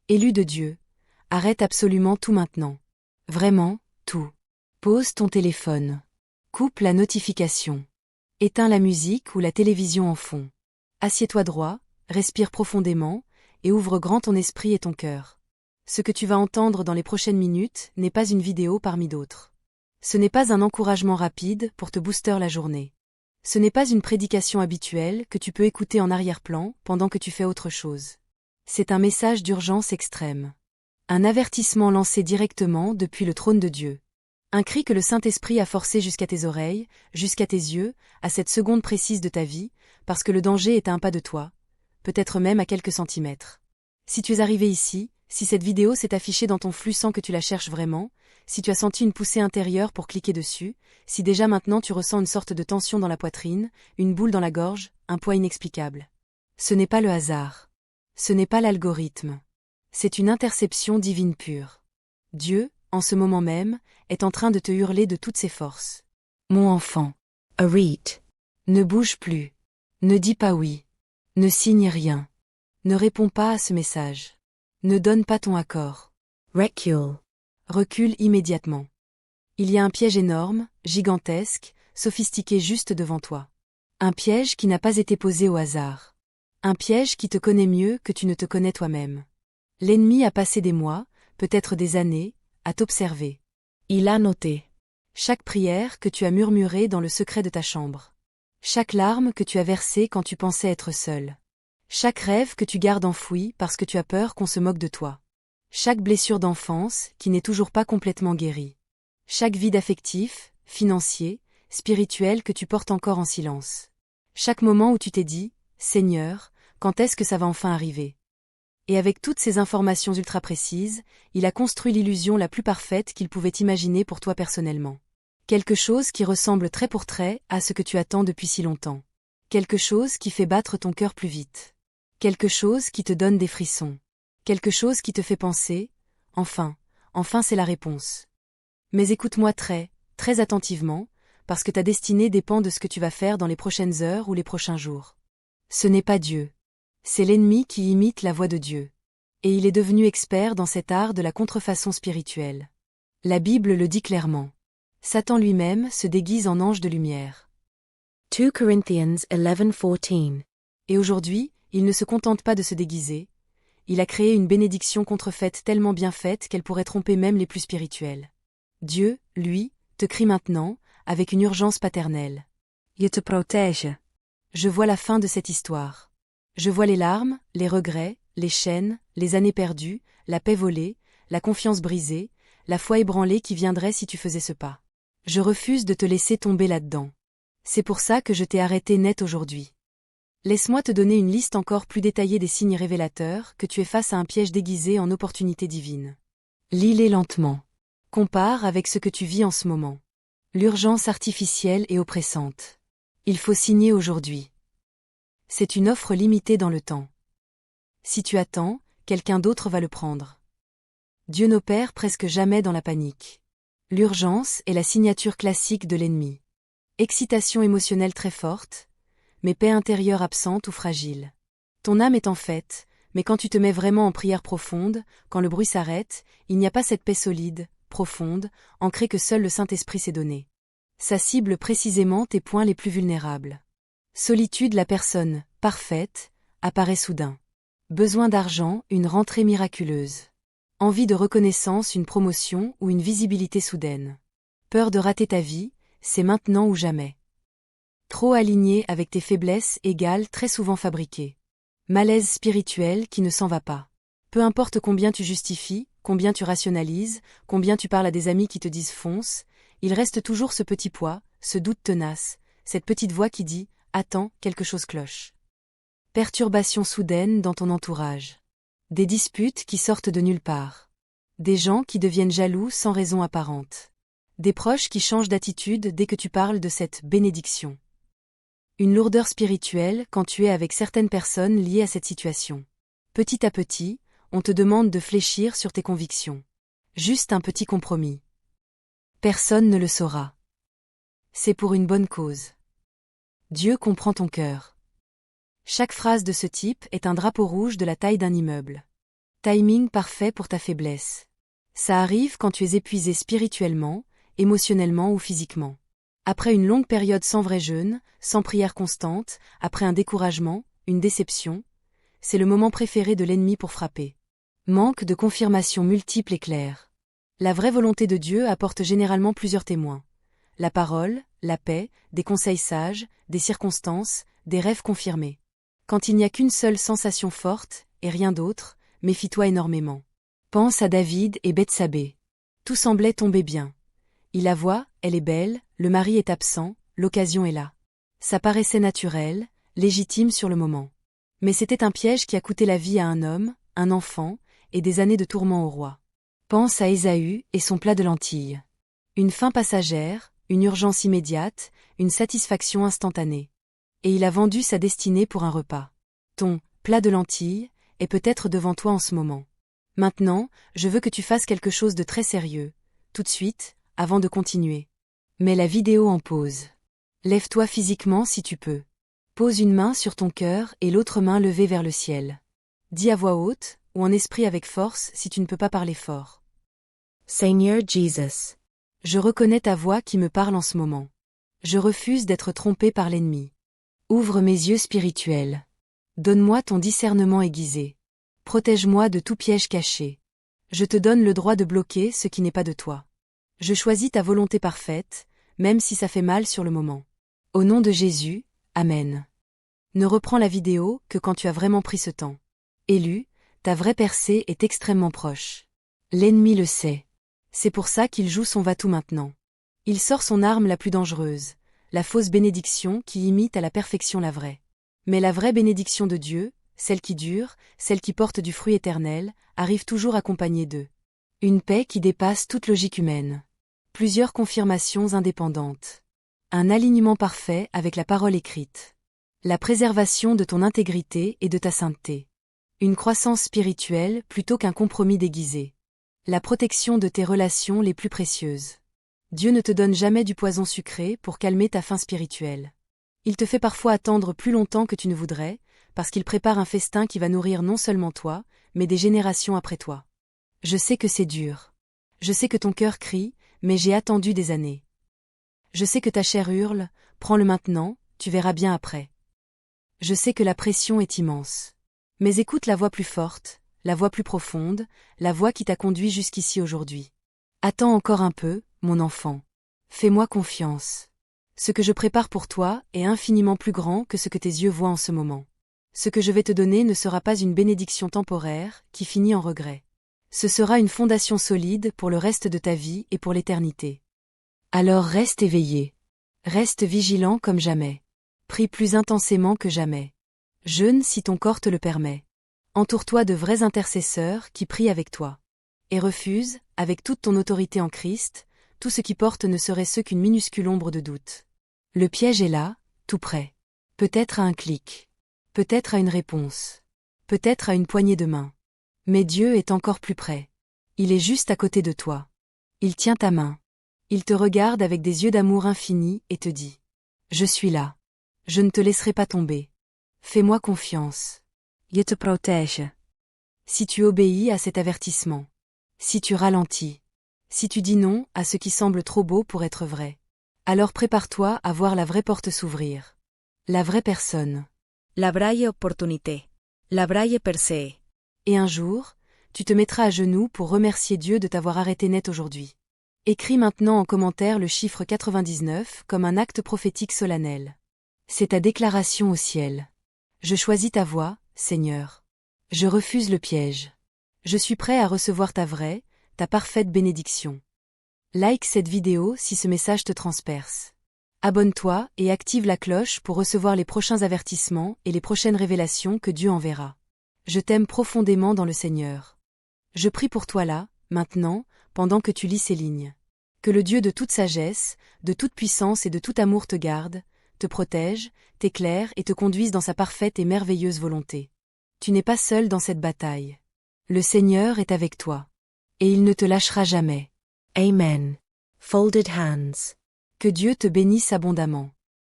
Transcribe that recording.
Élu de Dieu, arrête absolument tout maintenant. Vraiment, tout. Pose ton téléphone. Coupe la notification. Éteins la musique ou la télévision en fond. Assieds-toi droit, respire profondément, et ouvre grand ton esprit et ton cœur. Ce que tu vas entendre dans les prochaines minutes n'est pas une vidéo parmi d'autres. Ce n'est pas un encouragement rapide pour te booster la journée. Ce n'est pas une prédication habituelle que tu peux écouter en arrière-plan pendant que tu fais autre chose. C'est un message d'urgence extrême. Un avertissement lancé directement depuis le trône de Dieu. Un cri que le Saint-Esprit a forcé jusqu'à tes oreilles, jusqu'à tes yeux, à cette seconde précise de ta vie, parce que le danger est à un pas de toi, peut-être même à quelques centimètres. Si tu es arrivé ici, si cette vidéo s'est affichée dans ton flux sans que tu la cherches vraiment, si tu as senti une poussée intérieure pour cliquer dessus, si déjà maintenant tu ressens une sorte de tension dans la poitrine, une boule dans la gorge, un poids inexplicable. Ce n'est pas le hasard. Ce n'est pas l'algorithme. C'est une interception divine pure. Dieu, en ce moment même, est en train de te hurler de toutes ses forces. Mon enfant, Arit, ne bouge plus. Ne dis pas oui. Ne signe rien. Ne réponds pas à ce message. Ne donne pas ton accord. Recule. Recule immédiatement. Il y a un piège énorme, gigantesque, sophistiqué juste devant toi. Un piège qui n'a pas été posé au hasard. Un piège qui te connaît mieux que tu ne te connais toi-même. L'ennemi a passé des mois, peut-être des années, à t'observer. Il a noté chaque prière que tu as murmurée dans le secret de ta chambre. Chaque larme que tu as versée quand tu pensais être seul. Chaque rêve que tu gardes enfoui parce que tu as peur qu'on se moque de toi. Chaque blessure d'enfance qui n'est toujours pas complètement guérie. Chaque vide affectif, financier, spirituel que tu portes encore en silence. Chaque moment où tu t'es dit, Seigneur, quand est-ce que ça va enfin arriver? Et avec toutes ces informations ultra précises, il a construit l'illusion la plus parfaite qu'il pouvait imaginer pour toi personnellement. Quelque chose qui ressemble trait pour trait à ce que tu attends depuis si longtemps. Quelque chose qui fait battre ton cœur plus vite. Quelque chose qui te donne des frissons. Quelque chose qui te fait penser, enfin c'est la réponse. Mais écoute-moi très, très attentivement, parce que ta destinée dépend de ce que tu vas faire dans les prochaines heures ou les prochains jours. Ce n'est pas Dieu. C'est l'ennemi qui imite la voix de Dieu. Et il est devenu expert dans cet art de la contrefaçon spirituelle. La Bible le dit clairement. Satan lui-même se déguise en ange de lumière. 2 Corinthians 11:14. Et aujourd'hui, il ne se contente pas de se déguiser. Il a créé une bénédiction contrefaite tellement bien faite qu'elle pourrait tromper même les plus spirituels. Dieu, lui, te crie maintenant, avec une urgence paternelle. Je te protège. Je vois la fin de cette histoire. Je vois les larmes, les regrets, les chaînes, les années perdues, la paix volée, la confiance brisée, la foi ébranlée qui viendrait si tu faisais ce pas. Je refuse de te laisser tomber là-dedans. C'est pour ça que je t'ai arrêté net aujourd'hui. Laisse-moi te donner une liste encore plus détaillée des signes révélateurs que tu es face à un piège déguisé en opportunité divine. Lis-les lentement. Compare avec ce que tu vis en ce moment. L'urgence artificielle et oppressante. Il faut signer aujourd'hui. C'est une offre limitée dans le temps. Si tu attends, quelqu'un d'autre va le prendre. Dieu n'opère presque jamais dans la panique. L'urgence est la signature classique de l'ennemi. Excitation émotionnelle très forte, mais paix intérieure absente ou fragile. Ton âme est en fête, mais quand tu te mets vraiment en prière profonde, quand le bruit s'arrête, il n'y a pas cette paix solide, profonde, ancrée que seul le Saint-Esprit s'est donnée. Ça cible précisément tes points les plus vulnérables. Solitude, la personne, parfaite, apparaît soudain. Besoin d'argent, une rentrée miraculeuse. Envie de reconnaissance, une promotion ou une visibilité soudaine. Peur de rater ta vie, c'est maintenant ou jamais. Trop aligné avec tes faiblesses égale très souvent fabriqué. Malaise spirituel qui ne s'en va pas. Peu importe combien tu justifies, combien tu rationalises, combien tu parles à des amis qui te disent fonce, il reste toujours ce petit poids, ce doute tenace, cette petite voix qui dit « Attends, quelque chose cloche ». Perturbation soudaine dans ton entourage. Des disputes qui sortent de nulle part. Des gens qui deviennent jaloux sans raison apparente. Des proches qui changent d'attitude dès que tu parles de cette bénédiction. Une lourdeur spirituelle quand tu es avec certaines personnes liées à cette situation. Petit à petit, on te demande de fléchir sur tes convictions. Juste un petit compromis. Personne ne le saura. C'est pour une bonne cause. Dieu comprend ton cœur. Chaque phrase de ce type est un drapeau rouge de la taille d'un immeuble. Timing parfait pour ta faiblesse. Ça arrive quand tu es épuisé spirituellement, émotionnellement ou physiquement. Après une longue période sans vrai jeûne, sans prière constante, après un découragement, une déception, c'est le moment préféré de l'ennemi pour frapper. Manque de confirmation multiple et claire. La vraie volonté de Dieu apporte généralement plusieurs témoins. La parole, la paix, des conseils sages, des circonstances, des rêves confirmés. Quand il n'y a qu'une seule sensation forte, et rien d'autre, méfie-toi énormément. Pense à David et Bethsabée. Tout semblait tomber bien. Il la voit, elle est belle, le mari est absent, l'occasion est là. Ça paraissait naturel, légitime sur le moment. Mais c'était un piège qui a coûté la vie à un homme, un enfant, et des années de tourments au roi. Pense à Ésaü et son plat de lentilles. Une faim passagère, une urgence immédiate, une satisfaction instantanée. Et il a vendu sa destinée pour un repas. Ton plat de lentilles est peut-être devant toi en ce moment. Maintenant, je veux que tu fasses quelque chose de très sérieux, tout de suite, avant de continuer. Mets la vidéo en pause. Lève-toi physiquement si tu peux. Pose une main sur ton cœur et l'autre main levée vers le ciel. Dis à voix haute, ou en esprit avec force si tu ne peux pas parler fort. Seigneur Jesus. Je reconnais ta voix qui me parle en ce moment. Je refuse d'être trompé par l'ennemi. Ouvre mes yeux spirituels. Donne-moi ton discernement aiguisé. Protège-moi de tout piège caché. Je te donne le droit de bloquer ce qui n'est pas de toi. Je choisis ta volonté parfaite, même si ça fait mal sur le moment. Au nom de Jésus, Amen. Ne reprends la vidéo que quand tu as vraiment pris ce temps. Élu, ta vraie percée est extrêmement proche. L'ennemi le sait. C'est pour ça qu'il joue son va-tout maintenant. Il sort son arme la plus dangereuse, la fausse bénédiction qui imite à la perfection la vraie. Mais la vraie bénédiction de Dieu, celle qui dure, celle qui porte du fruit éternel, arrive toujours accompagnée d'eux. Une paix qui dépasse toute logique humaine. Plusieurs confirmations indépendantes. Un alignement parfait avec la parole écrite. La préservation de ton intégrité et de ta sainteté. Une croissance spirituelle plutôt qu'un compromis déguisé. La protection de tes relations les plus précieuses. Dieu ne te donne jamais du poison sucré pour calmer ta faim spirituelle. Il te fait parfois attendre plus longtemps que tu ne voudrais, parce qu'il prépare un festin qui va nourrir non seulement toi, mais des générations après toi. Je sais que c'est dur. Je sais que ton cœur crie, mais j'ai attendu des années. Je sais que ta chair hurle, prends-le maintenant, tu verras bien après. Je sais que la pression est immense. Mais écoute la voix plus forte, la voix plus profonde, la voix qui t'a conduit jusqu'ici aujourd'hui. Attends encore un peu, mon enfant. Fais-moi confiance. Ce que je prépare pour toi est infiniment plus grand que ce que tes yeux voient en ce moment. Ce que je vais te donner ne sera pas une bénédiction temporaire, qui finit en regret. Ce sera une fondation solide pour le reste de ta vie et pour l'éternité. Alors reste éveillé. Reste vigilant comme jamais. Prie plus intensément que jamais. Jeûne si ton corps te le permet. Entoure-toi de vrais intercesseurs qui prient avec toi. Et refuse, avec toute ton autorité en Christ, tout ce qui porte ne serait-ce qu'une minuscule ombre de doute. Le piège est là, tout près. Peut-être à un clic. Peut-être à une réponse. Peut-être à une poignée de main. Mais Dieu est encore plus près. Il est juste à côté de toi. Il tient ta main. Il te regarde avec des yeux d'amour infini et te dit « Je suis là. Je ne te laisserai pas tomber. Fais-moi confiance. Je te protège. » Si tu obéis à cet avertissement, si tu ralentis, si tu dis non à ce qui semble trop beau pour être vrai, alors prépare-toi à voir la vraie porte s'ouvrir. La vraie personne. La vraie opportunité. La vraie percée. Et un jour, tu te mettras à genoux pour remercier Dieu de t'avoir arrêté net aujourd'hui. Écris maintenant en commentaire le chiffre 99 comme un acte prophétique solennel. C'est ta déclaration au ciel. Je choisis ta voie, Seigneur. Je refuse le piège. Je suis prêt à recevoir ta vraie, ta parfaite bénédiction. Like cette vidéo si ce message te transperce. Abonne-toi et active la cloche pour recevoir les prochains avertissements et les prochaines révélations que Dieu enverra. Je t'aime profondément dans le Seigneur. Je prie pour toi là, maintenant, pendant que tu lis ces lignes. Que le Dieu de toute sagesse, de toute puissance et de tout amour te garde, te protège, t'éclaire et te conduise dans sa parfaite et merveilleuse volonté. Tu n'es pas seul dans cette bataille. Le Seigneur est avec toi. Et il ne te lâchera jamais. Amen. Folded hands. Que Dieu te bénisse abondamment.